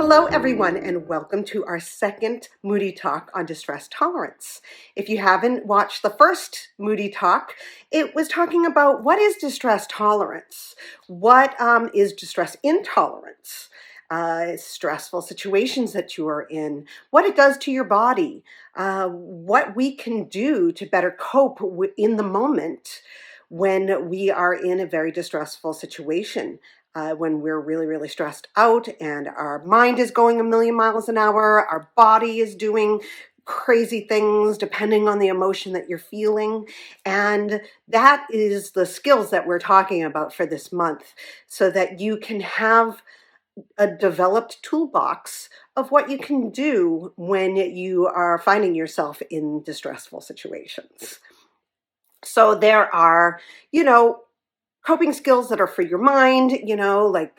Hello, everyone, and welcome to our second Moody Talk on distress tolerance. If you haven't watched the first Moody Talk, it was talking about what is distress tolerance, what is distress intolerance, stressful situations that you are in, what it does to your body, what we can do to better cope in the moment when we are in a very distressful situation. When we're really, really stressed out and our mind is going a million miles an hour, our body is doing crazy things depending on the emotion that you're feeling. And that is the skills that we're talking about for this month, so that you can have a developed toolbox of what you can do when you are finding yourself in distressful situations. So there are, coping skills that are for your mind, like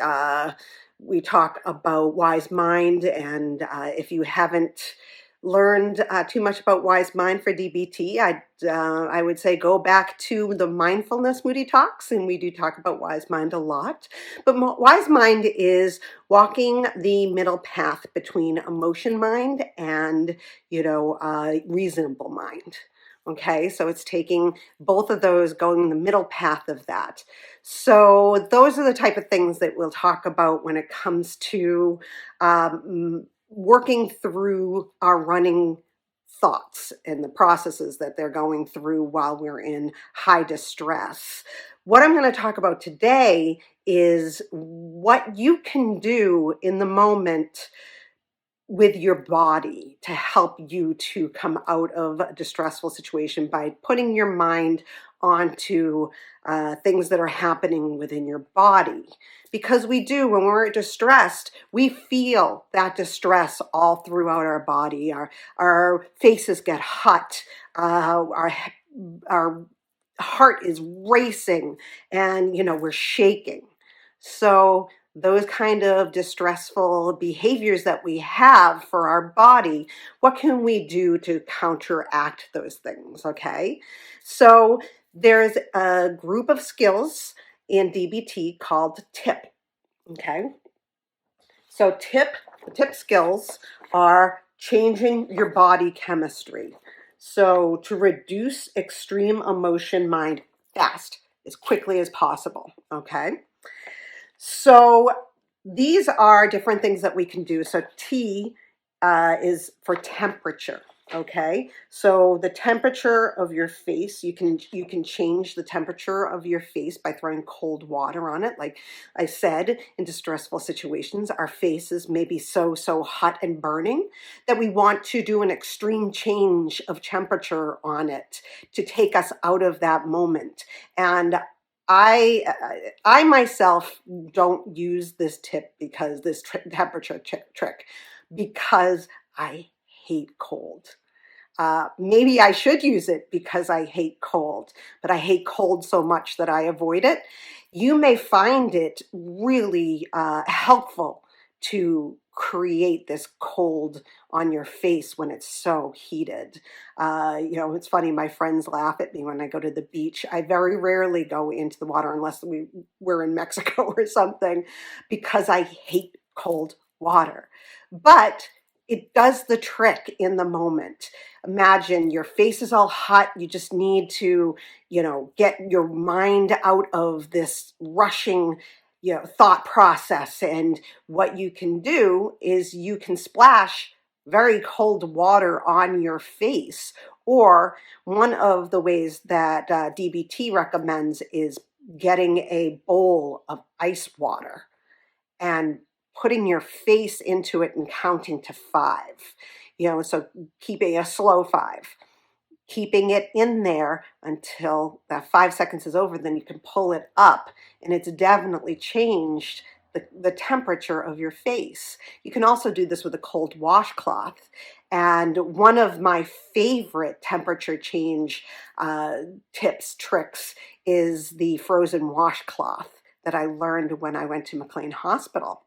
we talk about Wise Mind. And if you haven't learned too much about Wise Mind for DBT, I would say go back to the mindfulness Moody Talks, and we do talk about Wise Mind a lot. But Wise Mind is walking the middle path between emotion mind and, reasonable mind. Okay, so it's taking both of those, going the middle path of that. So those are the type of things that we'll talk about when it comes to working through our running thoughts and the processes that they're going through while we're in high distress. What I'm going to talk about today is what you can do in the moment with your body to help you to come out of a distressful situation by putting your mind onto things that are happening within your body. Because we do, when we're distressed, we feel that distress all throughout our body. Our faces get hot, our heart is racing, and we're shaking. So those kind of distressful behaviors that we have for our body, what can we do to counteract those things? Okay, so there's a group of skills in DBT called T.I.P.P. Okay, so the T.I.P.P skills are changing your body chemistry. So to reduce extreme emotion mind fast, as quickly as possible. Okay. So these are different things that we can do. So T is for temperature. Okay, so the temperature of your face, you can change the temperature of your face by throwing cold water on it. Like I said, in distressful situations, our faces may be so hot and burning that we want to do an extreme change of temperature on it to take us out of that moment. And I myself don't use this tip because this temperature trick, because I hate cold. Maybe I should use it because I hate cold, but I hate cold so much that I avoid it. You may find it really helpful to create this cold on your face when it's so heated. It's funny, my friends laugh at me when I go to the beach. I very rarely go into the water unless we're in Mexico or something, because I hate cold water. But it does the trick in the moment. Imagine your face is all hot. You just need to, get your mind out of this rushing, thought process. And what you can do is you can splash very cold water on your face. Or one of the ways that DBT recommends is getting a bowl of ice water and putting your face into it and counting to 5. So keeping a slow 5, keeping it in there until that 5 seconds is over, then you can pull it up, and it's definitely changed the temperature of your face. You can also do this with a cold washcloth. And one of my favorite temperature change tricks is the frozen washcloth that I learned when I went to McLean Hospital.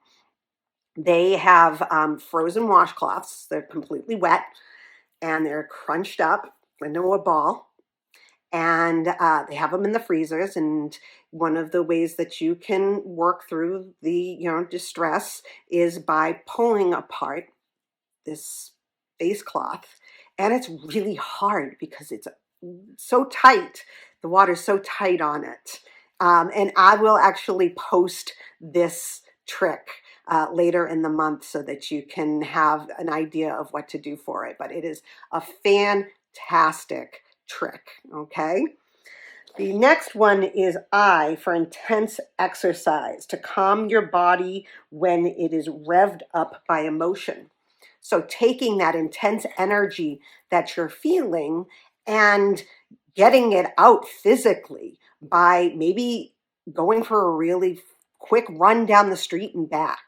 They have frozen washcloths. They're completely wet and they're crunched up into a ball. And they have them in the freezers. And one of the ways that you can work through the distress is by pulling apart this face cloth. And it's really hard because it's so tight. The water's so tight on it. And I will actually post this trick later in the month so that you can have an idea of what to do for it. But it is a fantastic trick, okay? The next one is I for intense exercise to calm your body when it is revved up by emotion. So taking that intense energy that you're feeling and getting it out physically by maybe going for a really quick run down the street and back.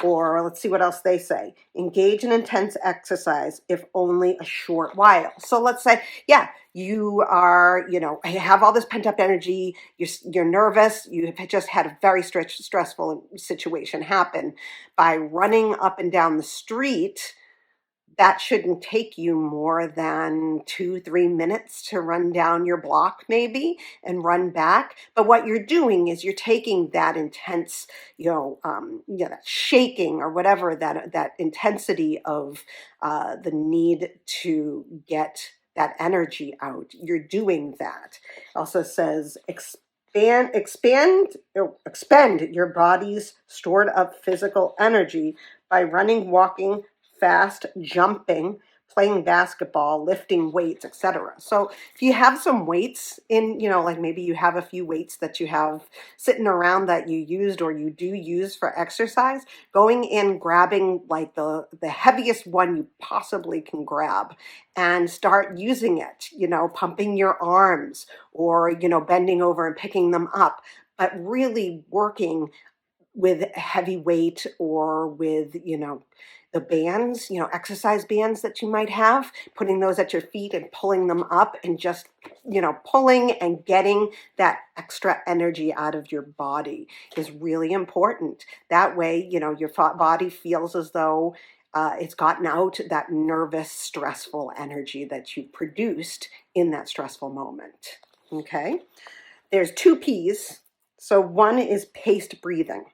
Or let's see what else they say. Engage in intense exercise, if only a short while. So let's say, yeah, you are, have all this pent up energy. You're nervous. You have just had a very stressful situation happen. By running up and down the street, that shouldn't take you more than 2-3 minutes to run down your block maybe and run back. But what you're doing is you're taking that intense, that shaking or whatever, that intensity of the need to get that energy out. You're doing that. Also says expend your body's stored up physical energy by running, walking, fast, jumping, playing basketball, lifting weights, etc. So if you have some weights in, like maybe you have a few weights that you have sitting around that you used or you do use for exercise, going in, grabbing like the heaviest one you possibly can grab and start using it, pumping your arms or, bending over and picking them up, but really working with heavy weight or with, the bands, exercise bands that you might have, putting those at your feet and pulling them up and just, pulling and getting that extra energy out of your body is really important. That way, your body feels as though it's gotten out that nervous, stressful energy that you produced in that stressful moment. Okay? There's 2 P's. So one is paced breathing.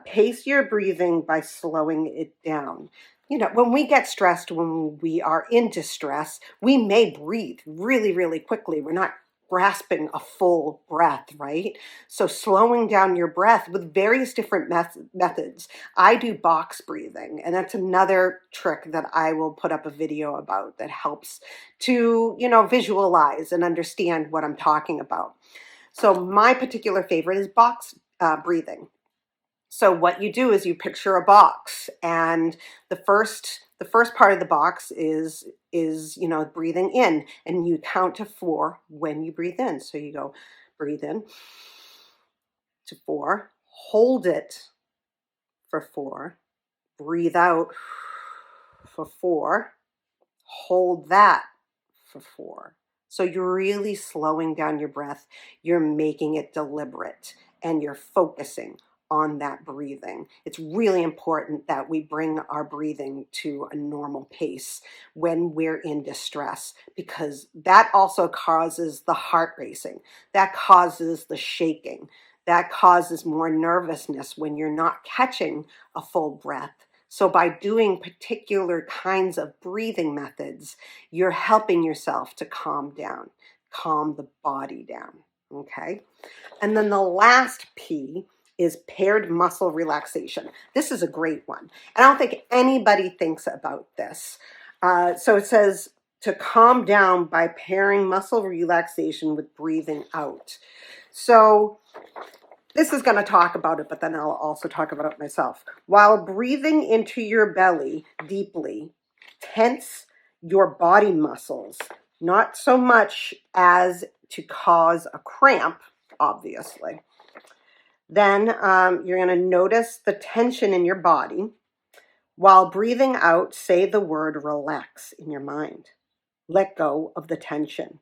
Pace your breathing by slowing it down. When we get stressed, when we are in distress, we may breathe really, really quickly. We're not grasping a full breath, right? So slowing down your breath with various different methods. I do box breathing, and that's another trick that I will put up a video about that helps to, visualize and understand what I'm talking about. So my particular favorite is box breathing. So what you do is you picture a box, and the first part of the box is breathing in, and you count to 4 when you breathe in. So you go breathe in to 4, hold it for 4, breathe out for 4, hold that for 4. So you're really slowing down your breath. You're making it deliberate and you're focusing on that breathing. It's really important that we bring our breathing to a normal pace when we're in distress, because that also causes the heart racing. That causes the shaking. That causes more nervousness when you're not catching a full breath. So by doing particular kinds of breathing methods, you're helping yourself to calm down, calm the body down, okay? And then the last P is paired muscle relaxation. This is a great one. And I don't think anybody thinks about this. So it says to calm down by pairing muscle relaxation with breathing out. So this is going to talk about it, but then I'll also talk about it myself. While breathing into your belly deeply, tense your body muscles, not so much as to cause a cramp, obviously. Then you're going to notice the tension in your body. While breathing out, say the word relax in your mind. Let go of the tension.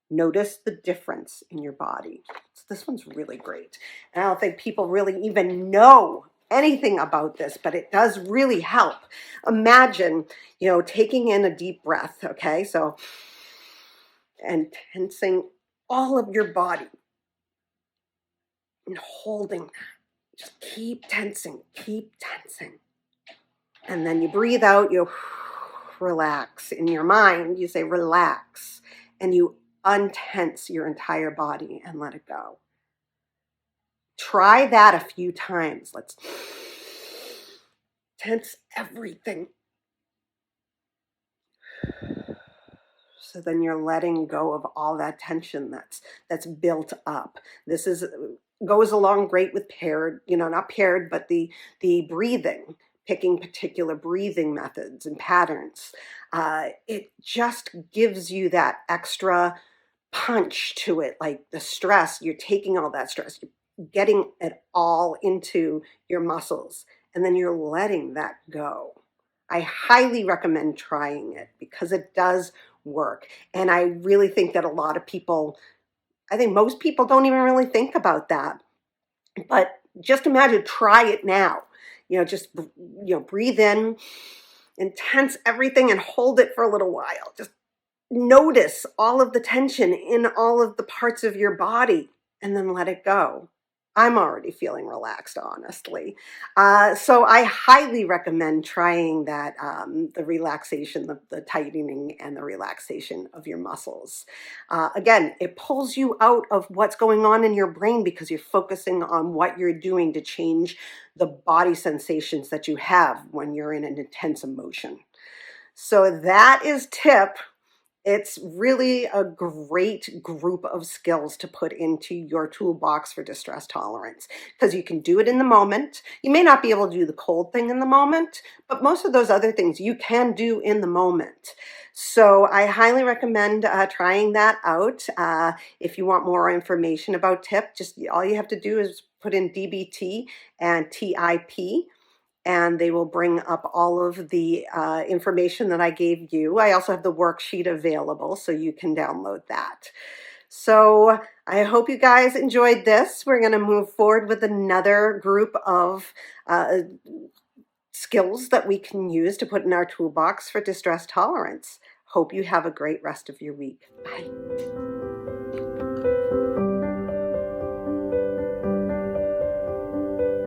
Notice the difference in your body. So this one's really great. And I don't think people really even know anything about this, but it does really help. Imagine, taking in a deep breath, okay? So and tensing all of your body and holding that. Just keep tensing, keep tensing. And then you breathe out, you relax. In your mind, you say relax, and you untense your entire body and let it go. Try that a few times. Let's tense everything. So then you're letting go of all that tension that's built up. This goes along great with paired, not paired, but the breathing, picking particular breathing methods and patterns. It just gives you that extra punch to it, like the stress. You're taking all that stress, you're getting it all into your muscles, and then you're letting that go. I highly recommend trying it because it does work. And I really think that a lot of people, I think most people don't even really think about that. But just imagine, try it now. Just breathe in and tense everything and hold it for a little while. Just notice all of the tension in all of the parts of your body and then let it go. I'm already feeling relaxed, honestly. So I highly recommend trying that, the relaxation, the tightening and the relaxation of your muscles. Again, it pulls you out of what's going on in your brain because you're focusing on what you're doing to change the body sensations that you have when you're in an intense emotion. So that is TIP. It's really a great group of skills to put into your toolbox for distress tolerance because you can do it in the moment. You may not be able to do the cold thing in the moment, but most of those other things you can do in the moment. So I highly recommend trying that out. If you want more information about TIP, just all you have to do is put in DBT and T.I.P., and they will bring up all of the information that I gave you. I also have the worksheet available, so you can download that. So I hope you guys enjoyed this. We're going to move forward with another group of skills that we can use to put in our toolbox for distress tolerance. Hope you have a great rest of your week. Bye.